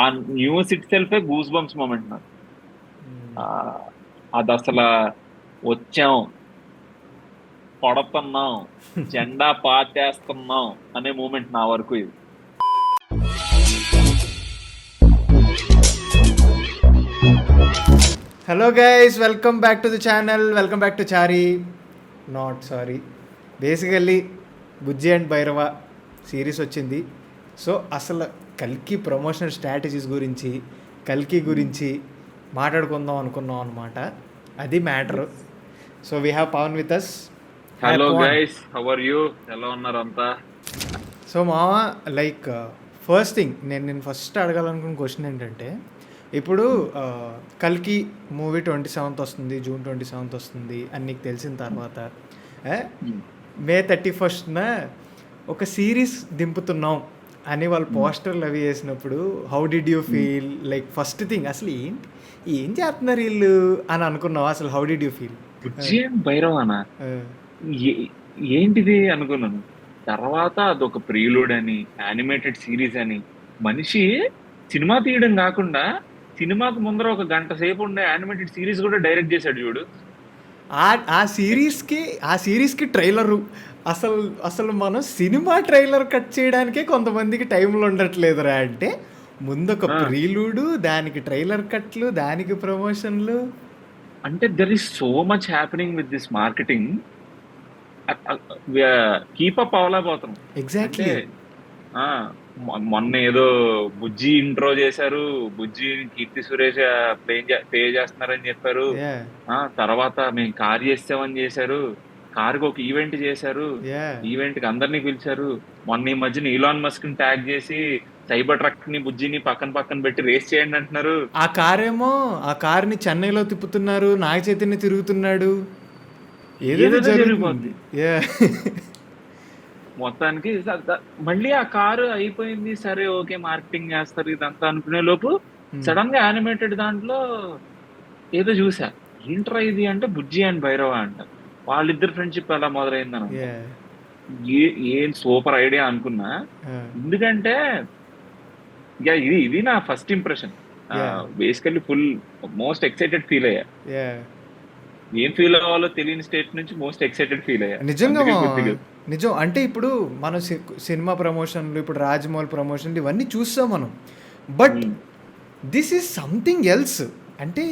ఆ news it సెల్ఫే goosebumps moment నాకు. ఆ, అది అసలు వచ్చాం, కొడుతున్నాం, జెండా పాతేస్తున్నాం అనే మూమెంట్ నా వరకు ఇది. Hello guys, welcome back to the channel. Welcome back to Chari not sorry. Basically Bujji and Bhairava series వచ్చింది. సో అసలు కల్కి ప్రమోషనల్ స్ట్రాటజీస్ గురించి, కల్కి గురించి మాట్లాడుకుందాం అనుకున్నాం అనమాట. అది matter. So we have Pavan with us. Hello guys, how are you? ఎలా ఉన్నారు అంతా? సో మామ, లైక్ ఫస్ట్ థింగ్ నేను ఫస్ట్ అడగాలనుకున్న క్వశ్చన్ ఏంటంటే, ఇప్పుడు కల్కి మూవీ 27th వస్తుంది, జూన్ 27th వస్తుంది అని నీకు తెలిసిన తర్వాత మే 31st ఒక సిరీస్ దింపుతున్నాం అని వాళ్ళు పోస్టర్లు అవి వేసినప్పుడు how did you feel? Like first thing అసలు ఏం చేస్తున్నారు వీళ్ళు అని అనుకున్నావు? అసలు how did you feel? Bujji and భైరవానా ఏంటిది అనుకున్నాను. తర్వాత అదొక ప్రీలూడ్ అని, యానిమేటెడ్ సిరీస్ అని, మనిషి సినిమా తీయడం కాకుండా సినిమాకు ముందర ఒక గంట సేపు ఉండే యానిమేటెడ్ సిరీస్ కూడా డైరెక్ట్ చేశాడు చూడు. ఆ సిరీస్కి ట్రైలరు అసలు అసలు మనం సినిమా ట్రైలర్ కట్ చేయడానికే కొంతమందికి టైంలో ఉండట్లేదురా. అంటే ముందొక ప్రీలూడు, దానికి ట్రైలర్ కట్లు, దానికి ప్రమోషన్లు. అంటే there is so much happening with this marketing. Keep up అవ్వలేకపోతున్నాం. ఎగ్జాక్ట్లీ. మొన్న ఏదో బుజ్జి ఇంట్రో చేశారు, బుజ్జి కీర్తి సురేష్ పే చేస్తున్నారని చెప్పారు. తర్వాత మేము కార్ చేసామని చేశారు, కారుకి ఒక ఈవెంట్ చేశారు, ఈవెంట్ కి అందరినీ పిలిచారు. మొన్న ఈ మధ్యన ఈలాన్ మస్క్ ని ట్యాగ్ చేసి సైబర్ ట్రక్ ని బుజ్జిని పక్కన పెట్టి రేస్ చేయండి అంటున్నారు. ఆ కార్ని చెన్నైలో తిప్పుతున్నారు, నాగ చైతన్య తిరుగుతున్నాడు, ఏదో జరిగిపోద్ది. మొత్తానికి మళ్ళీ ఆ కారు అయిపోయింది, సరే ఓకే మార్కెటింగ్ చేస్తారు ఇదంతా అనుకునే లోపు సడన్ గా యానిమేటెడ్ దాంట్లో ఏదో చూసా. ఏంట్రా ఇది అంటే బుజ్జి అండ్ భైరవ అంట. వాళ్ళిద్దరు ఫ్రెండ్షిప్ ఎలా మొదలైందన ఏం సూపర్ ఐడియా అనుకున్నా. ఎందుకంటే ఇది నా first impression. Basically full most excited feel అయ్యా. ఏం ఫీల్ అవ్వాలో తెలియని స్టేట్ నుంచి మోస్ట్ ఎక్సైటెడ్ ఫీల్ అయ్యా. నిజం. అంటే ఇప్పుడు మన సినిమా ప్రమోషన్లు, ఇప్పుడు రాజమౌళి ప్రమోషన్లు ఇవన్నీ చూస్తాం మనం. But this is something else. అంటే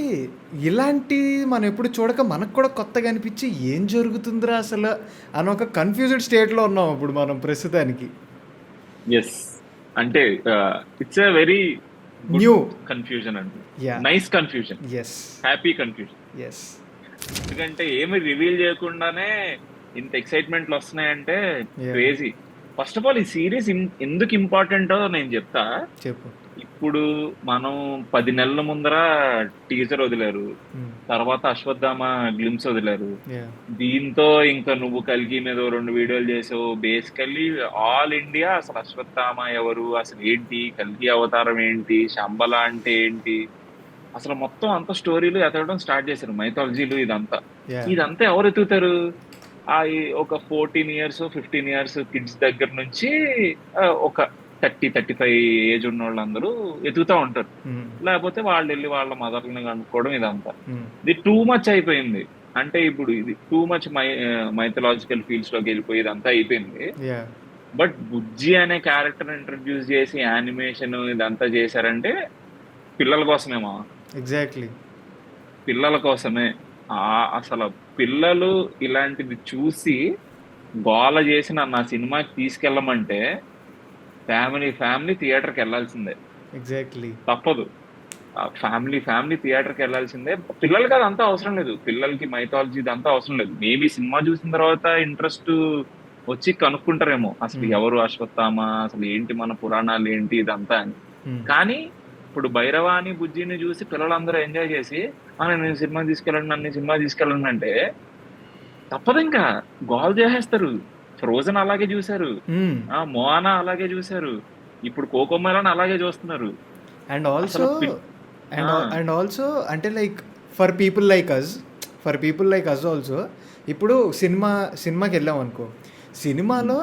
ఇలాంటి మనం ఎప్పుడు చూడక మనకు కూడా కొత్తగా అనిపించి ఏం జరుగుతుందిరా అసలు అని ఒక కన్ఫ్యూజ్డ్ స్టేట్లో ఉన్నాం ఇప్పుడు మనం ప్రస్తుతానికి. ఎస్, అంటే it's a very new confusion అండి. Nice confusion. Yes, happy confusion. Yes. ఎందుకంటే ఏమి రివీల్ చేయకుండానే ఇంత ఎక్సైట్మెంట్లు వస్తున్నాయంటే క్రేజీ. ఫస్ట్ ఆఫ్ ఆల్ ఈ సిరీస్ ఎందుకు ఇంపార్టెంటో నేను చెప్తా. చెప్పు. ఇప్పుడు మనం 10 నెలల ముందర టీజర్ వదిలారు, తర్వాత అశ్వత్థామ గ్లిమ్స్ వదిలారు. దీంతో ఇంకా నువ్వు కల్కి మీద 2 వీడియోలు చేసావు. బేసికల్లీ ఆల్ ఇండియా అసలు అశ్వత్థామ ఎవరు, అసలు ఏంటి, కల్కి అవతారం ఏంటి, శంబల అంటే ఏంటి, అసలు మొత్తం అంత స్టోరీలు ఎతకడం స్టార్ట్ చేశారు. మైథాలజీలు ఇదంతా ఎవరు ఎత్తుతారు? ఒక 14 years 15 years కిడ్స్ దగ్గర నుంచి ఒక 30-35 ఏజ్ ఉన్న వాళ్ళందరూ ఎతుకుతా ఉంటారు. లేకపోతే వాళ్ళు వెళ్ళి వాళ్ళ మదర్ని కనుక్కోవడం ఇదంతా. ఇది టూ మచ్ అయిపోయింది. అంటే ఇప్పుడు ఇది టూ మచ్ మైథలాజికల్ ఫీల్డ్స్ లోకి వెళ్ళిపోయి ఇదంతా అయిపోయింది. బట్ బుజ్జి అనే క్యారెక్టర్ ఇంట్రడ్యూస్ చేసి యానిమేషన్ ఇదంతా చేశారంటే పిల్లల కోసమేమా? ఎగ్జాక్ట్లీ, పిల్లల కోసమే. అసలు పిల్లలు ఇలాంటిది చూసి గోల చేసి నా సినిమాకి తీసుకెళ్ళమంటే ఫ్యామిలీ థియేటర్కి వెళ్ళాల్సిందే. ఎగ్జాక్ట్లీ, తప్పదు. ఫ్యామిలీ థియేటర్కి వెళ్ళాల్సిందే. పిల్లలకి అదంతా అవసరం లేదు, పిల్లలకి మైథాలజీ ఇదంతా అవసరం లేదు. మేబీ సినిమా చూసిన తర్వాత ఇంట్రెస్ట్ వచ్చి కనుక్కుంటారేమో అసలు ఎవరు అశ్వత్థామ, అసలు ఏంటి మన పురాణాలు ఏంటి ఇదంతా అని. కానీ ఇప్పుడు భైరవాని బుజ్జిని చూసి పిల్లలందరూ ఎంజాయ్ చేసి నేను సినిమా తీసుకెళ్ళండి అంటే తప్పదు, ఇంకా గోల్ చేసేస్తారు. ఫ్రోజన్ అలాగే చూశారు, మోనా అలాగే చూశారు, ఇప్పుడు కోకోమెలన్ అలాగే చూస్తున్నారు. అండ్ ఆల్సో అంటే like for people like us also ఇప్పుడు సినిమాకి వెళ్ళాం అనుకో, సినిమాలో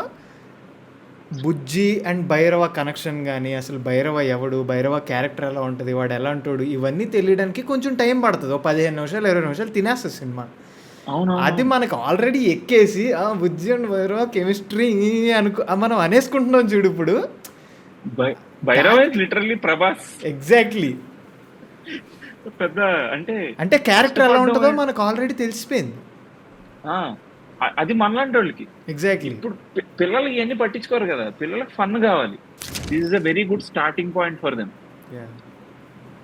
బుజ్జి అండ్ భైరవ కనెక్షన్ గానీ, అసలు భైరవ ఎవడు? భైరవ క్యారెక్టర్ ఎలా ఉంటది? వాడు ఎలాంటోడు? ఇవన్నీ తెలియడానికి కొంచెం టైం పడతది. ఓ 15 నిమిషాలు, 20 నిమిషాలు తినేస్తది సినిమా. అవునవును. అది మనకు ఆల్రెడీ ఎక్కేసి బుజ్జి అండ్ భైరవ కెమిస్ట్రీ మనం అనేసుకుంటున్నాం చూడు ఇప్పుడు. Bhairav is literally Prabhas. Exactly. పెద్ద అంటే అంటే క్యారెక్టర్ ఎలా కష్టపడ్డం ఉంటుందో మనకు ఆల్రెడీ తెలిసిపోయింది. ఆ, అది మనలాంటి వాళ్ళకి. ఎగ్జాక్ట్లీ. ఇప్పుడు పిల్లలు ఇవన్నీ పట్టించుకోరు కదా, పిల్లలకు ఫన్ కావాలి. This is a very good starting point for them,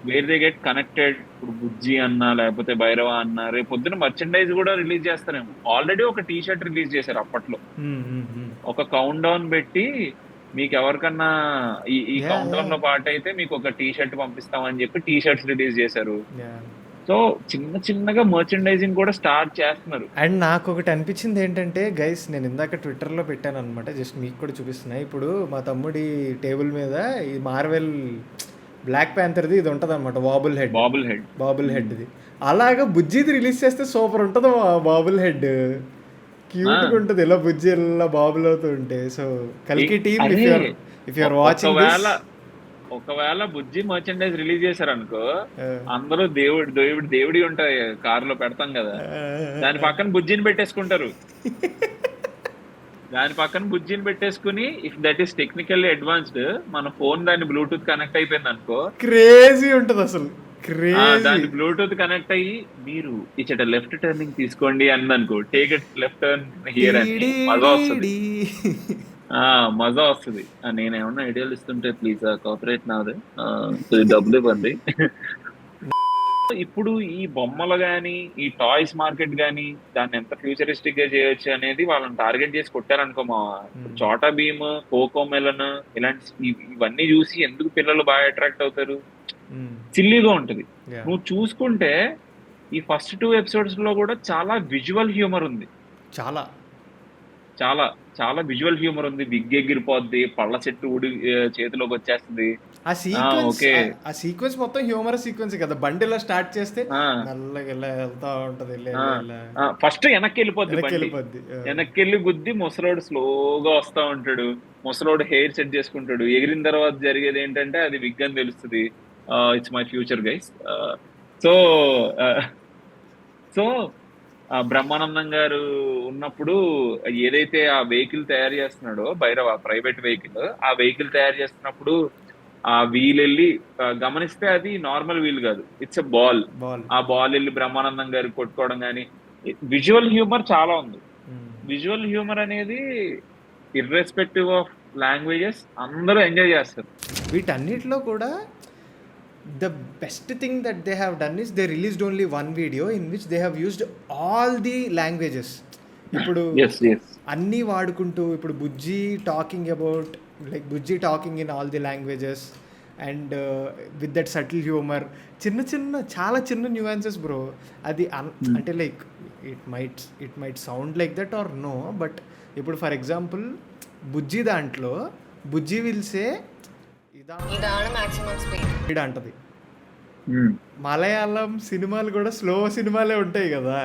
where they get connected. ఇప్పుడు బుజ్జి అన్నా లేకపోతే భైరవ అన్నా రేపు పొద్దున మర్చెండైజ్ కూడా రిలీజ్ చేస్తారేమో. ఆల్రెడీ ఒక టీ షర్ట్ రిలీజ్ చేశారు అప్పట్లో, ఒక కౌంట్ డౌన్ పెట్టి మీకు ఎవరికన్నా ఈ కౌంట్ డౌన్ లో పాట అయితే మీకు ఒక టీ షర్ట్ పంపిస్తామని చెప్పి టీ షర్ట్స్ రిలీజ్ చేశారు. సో చిన్న చిన్నగా మర్చెండైజింగ్ కూడా స్టార్ట్ చేస్తున్నారు. అండ్ నాకు ఒకటి అనిపించింది ఏంటంటే గైస్, నేను ఇందాక ట్విట్టర్లో పెట్టాను అనమాట, జస్ట్ మీకు కూడా చూపిస్తున్నా. ఇప్పుడు మా తమ్ముడి టేబుల్ మీద ఈ మార్వెల్ బ్లాక్ ప్యాంథర్ది ఇది ఉంటుంది అనమాట, బాబుల్ హెడ్ది. అలాగా బుజ్జిది రిలీజ్ చేస్తే సూపర్ ఉంటుంది బాబుల్ హెడ్. క్యూట్గా ఉంటుంది ఇలా బుజ్జి ఇలా బాబులు అవుతూ ఉంటే. సో కల్కి టీమ్, ఇఫ్ యూఆర్ వాచింగ్ ఒకవేళ బుజ్జి మర్చెండైజ్ రిలీజ్ చేశారు అనుకో, అందరూ దేవుడి ఉంటాయి కారులో పెడతాం కదా, దాని పక్కన బుజ్జిని పెట్టేసుకుంటారు. దాని పక్కన బుజ్జిని పెట్టేసుకుని, if that is technically advanced, మన ఫోన్ దాని బ్లూటూత్ కనెక్ట్ అయిపోయింది అనుకో, క్రేజీ ఉంటుంది అసలు. దాని బ్లూటూత్ కనెక్ట్ అయ్యి మీరు ఇచ్చట లెఫ్ట్ టర్నింగ్ తీసుకోండి అందనుకో, take it left turn here అని మజా వస్తుంది. మజా వస్తుంది. నేనేమన్నా ఐడియాలు ఇస్తుంటే ప్లీజ్ కోఆపరేట్ నాదే, డబ్బులు ఇవ్వండి. ఇప్పుడు ఈ బొమ్మలు గానీ, ఈ టాయ్స్ మార్కెట్ గానీ, దాన్ని ఎంత ఫ్యూచరిస్టిక్ గా చేయొచ్చు అనేది వాళ్ళని టార్గెట్ చేసి కొట్టారనుకో. మా చోటా భీమ్, కోకో మెలన్ ఇలాంటి ఇవన్నీ చూసి ఎందుకు పిల్లలు బాగా అట్రాక్ట్ అవుతారు? సిల్లీగా ఉంటది. నువ్వు చూసుకుంటే ఈ ఫస్ట్ 2 ఎపిసోడ్స్ లో కూడా చాలా విజువల్ హ్యూమర్ ఉంది. చాలా చాలా చాలా విజువల్ హ్యూమర్ ఉంది. విగ్ ఎగిరిపోద్ది, పళ్ళ చెట్టు ఊడి చేతిలోకి వచ్చేస్తుంది. ఆ సీక్వెన్స్ మొత్తం హ్యూమర్ సీక్వెన్స్ కదా. బండిలో స్టార్ట్ చేస్తే వెళ్తా ఉంటది, ఫస్ట్ వెనక్కి వెళ్ళిపోద్ది, వెనక్కి వెళ్ళి గుద్ది ముసలోడు స్లోగా వస్తా ఉంటాడు. ముసలోడు హెయిర్ సెట్ చేసుకుంటాడు. ఎగిరిన తర్వాత జరిగేది ఏంటంటే అది విగ్ అని తెలుస్తుంది. It's my future guys. So Brahmanandam గారు ఉన్నప్పుడు ఏదైతే ఆ వెహికల్ తయారు చేస్తున్నాడో భైరవ, ప్రైవేట్ వెహికల్, ఆ వెహికల్ తయారు చేస్తున్నప్పుడు ఆ వీల్ వెళ్ళి గమనిస్తే అది నార్మల్ వీల్ కాదు, ఇట్స్ ఎ బాల్. ఆ బాల్ వెళ్ళి బ్రహ్మానందం గారు కొట్టుకోవడం కానీ, విజువల్ హ్యూమర్ చాలా ఉంది. విజువల్ హ్యూమర్ అనేది ఇర్రెస్పెక్టివ్ ఆఫ్ లాంగ్వేజెస్ అందరూ ఎంజాయ్ చేస్తారు. వీటన్నిటిలో కూడా the best thing that they have done is they released only one video in which they have used all the languages. ఇప్పుడు అన్నీ వాడుకుంటూ, ఇప్పుడు Bujji talking about like Bujji talking in all the languages and with that subtle humour, చిన్న చాలా చిన్న nuances bro. అది అంటే like it might sound like that or no, but ఇప్పుడు ఫర్ ఎగ్జాంపుల్ బుజ్జి దాంట్లో బుజ్జి విల్సే ఇదా అంటది. మలయాళం సినిమాలు కూడా స్లో సినిమాలే ఉంటాయి కదా.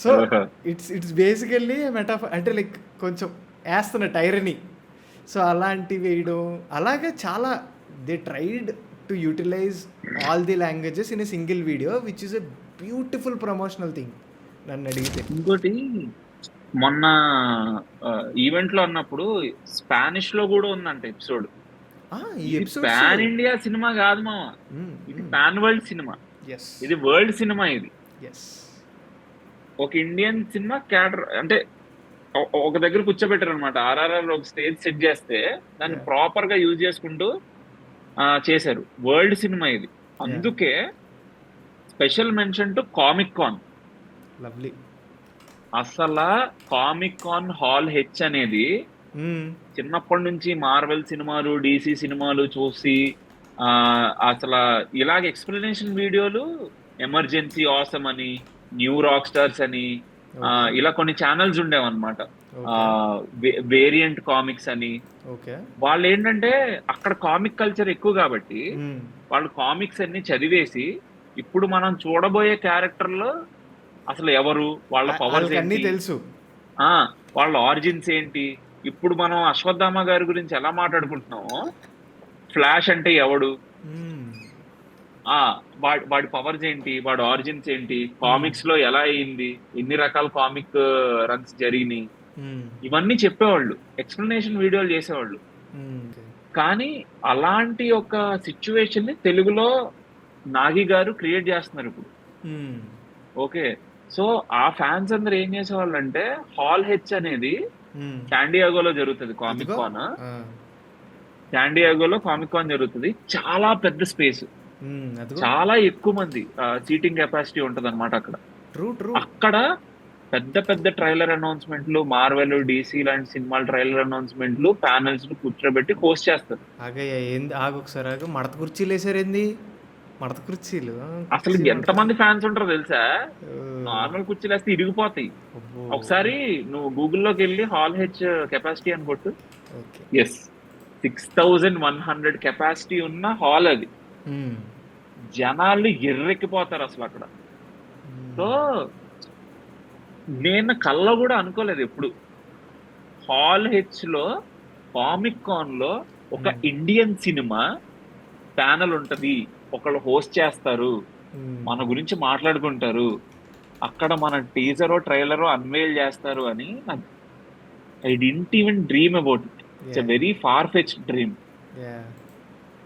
సో ఇట్స్ బేసికల్లీ మెటాఫర్, అంటే లైక్ కొంచెం వేస్తున్న టైరనీ. సో అలాంటివి వేయడం, అలాగే చాలా they tried to utilize all the languages in a single video, which is a beautiful promotional thing నన్ను అడిగితే. ఇంకోటి మొన్న ఈవెంట్ లో అన్నప్పుడు స్పానిష్ లో కూడా ఉందంట ఎపిసోడ్. పాన్ ఇండియా సినిమా కాదు మామ, ఇది పాన్ వరల్డ్ సినిమా. ఇది వరల్డ్ సినిమా. ఇది ఒక ఇండియన్ సినిమా క్యాటర్ అంటే ఒక దగ్గర కూర్చోబెట్టారు అనమాట. ఆర్ఆర్ఆర్ ఒక స్టేజ్ సెట్ చేస్తే దాన్ని ప్రాపర్ గా యూజ్ చేసుకుంటూ చేశారు. వరల్డ్ సినిమా ఇది. అందుకే special mention to comic con. Lovely. అసలు కామిక్ కాన్ హాల్ హెచ్ అనేది చిన్నప్పటి నుంచి మార్వెల్ సినిమాలు, డీసీ సినిమాలు చూసి అసలు ఇలాగ ఎక్స్ప్లెనేషన్ వీడియోలు, ఎమర్జెన్సీ ఆసమ్ అని, న్యూ రాక్ స్టార్స్ అని, ఇలా కొన్ని ఛానల్స్ ఉండేవన్నమాట. వేరియంట్ కామిక్స్ అని. వాళ్ళు ఏంటంటే అక్కడ కామిక్ కల్చర్ ఎక్కువ కాబట్టి వాళ్ళు కామిక్స్ అన్ని చదివేసి ఇప్పుడు మనం చూడబోయే క్యారెక్టర్లు అసలు ఎవరు, వాళ్ళ పవర్స్ ఏంటి, తెలుసు, వాళ్ళ ఆరిజిన్స్ ఏంటి, ఇప్పుడు మనం అశ్వత్థామ గారి గురించి ఎలా మాట్లాడుకుంటున్నామో, ఫ్లాష్ అంటే ఎవడు, మ్మ్. ఆ వాడి పవర్స్ ఏంటి, వాడి ఆరిజిన్స్ ఏంటి, మ్మ్. కామిక్స్ లో ఎలా అయింది, ఎన్ని రకాల కామిక్ రన్స్ జరిగినాయి, మ్మ్. ఇవన్నీ చెప్పేవాళ్ళు, ఎక్స్ప్లెనేషన్ వీడియోలు చేసేవాళ్ళు. మ్మ్. ఓకే. కానీ అలాంటి ఒక సిచ్యువేషన్ ని తెలుగులో నాగి గారు క్రియేట్ చేస్తున్నారు ఇప్పుడు. మ్మ్. ఓకే. సో ఆ ఫ్యాన్స్ అందరు ఏం చేసేవాళ్ళు అంటే, హాల్ హెచ్ అనేది మ్మ్. శాండియాగోలో జరుగుతుంది కామిక్ అదిగో. కాన్. ఆ. శాండియాగోలో కామిక్ కాన్ జరుగుతుంది, చాలా పెద్ద స్పేస్, అదిగో. చాలా ఎక్కువ మంది సీటింగ్ కెపాసిటీ ఉంటది అనమాట అక్కడ. True true. అక్కడ పెద్ద పెద్ద ట్రైలర్ అనౌన్స్మెంట్లు, మార్వెల్, డీసీ లాంటి సినిమాల ట్రైలర్ అనౌన్స్మెంట్లు, ప్యానల్స్ కూర్చోబెట్టి హోస్ట్ చేస్తారు. ఆగయ్యా, ఏంది ఆగు ఒకసారి ఆగు. మడత కుర్చీలు వేసారు ఏంది? మడత కుర్చీలు అసలు కుర్చీలు ఎంతమంది ఫ్యాన్స్ ఉంటారో తెలుసా? ఓ, నార్మల్ కుర్చీలు వేస్తే ఇరిగిపోతాయి. అబ్బో. ఒకసారి నువ్వు గూగుల్లోకి వెళ్ళి హాల్ హెచ్ కెపాసిటీ అని కొట్టు. ఓకే. ఎస్, 6100 కెపాసిటీ ఉన్న హాల్ అది. మ్మ్. జనాలు ఎర్రెక్కిపోతారు అసలు అక్కడ. సో నేను కల్లో కూడా అనుకోలేదు ఎప్పుడు, హాల్ హెచ్ లో కామిక్ కాన్ లో ఒక మ్మ్. ఇండియన్ సినిమా ప్యానల్ ఉంటది, ఒకళ్ళు హోస్ట్ చేస్తారు, మ్మ్. మన గురించి మాట్లాడుకుంటారు, అక్కడ మన టీజరో ట్రైలరో అన్వేల్ చేస్తారు అని I didn't even dream about it. It's a Yeah. Very far fetch dream. Yeah.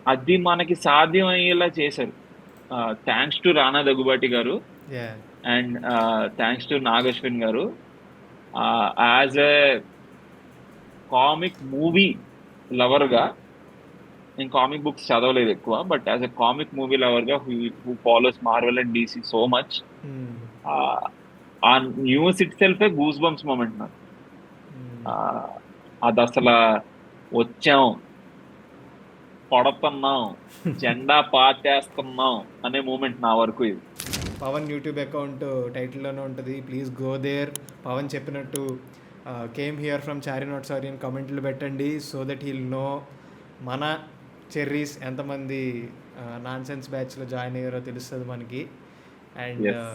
అది మనకి సాధ్యం అయ్యేలా చేశారు. థ్యాంక్స్ టు రానా దగ్గుబాటి గారు Yeah. And thanks to Nag Ashwin గారు. As a comic movie lover గా, నేను కామిక్ బుక్స్ చదవలేదు ఎక్కువ, but as a comic movie lover గా who follows Marvel and DC so much, మ్మ్. ఆ news it self goose bumps moment నాకు. మ్మ్. అది అసలు వచ్చాం, కొడుతున్నాం, జెండా పాతేస్తున్నాం అనే మూమెంట్ నా వరకు ఇది. పవన్ యూట్యూబ్ అకౌంట్ టైటిల్లోనే ఉంటుంది, ప్లీజ్ గో దేర్. పవన్ చెప్పినట్టు came here from Chari not sorry అని కమెంట్లు పెట్టండి, సో దట్ హీల్ నో మన చెర్రీస్ ఎంతమంది నాన్ సెన్స్ బ్యాచ్లో జాయిన్ అయ్యారో తెలుస్తుంది మనకి. And Yes.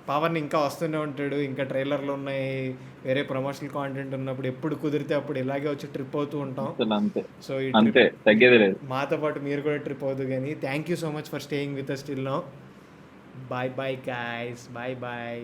పవన్ ఇంకా వస్తూనే ఉంటాడు, ఇంకా ట్రైలర్లు ఉన్నాయి, వేరే ప్రమోషనల్ కాంటెంట్ ఉన్నప్పుడు ఎప్పుడు కుదిరితే అప్పుడు ఇలాగే వచ్చి ట్రిప్ అవుతూ ఉంటాం. అసలు అంతే, సో ఈ అంతే, ట్రిప్ తగ్గేది లేదు. మాతో పాటు మీరు కూడా ట్రిప్ అవుతుంది. కానీ thank you so much for staying with us till now. Bye bye guys, bye bye.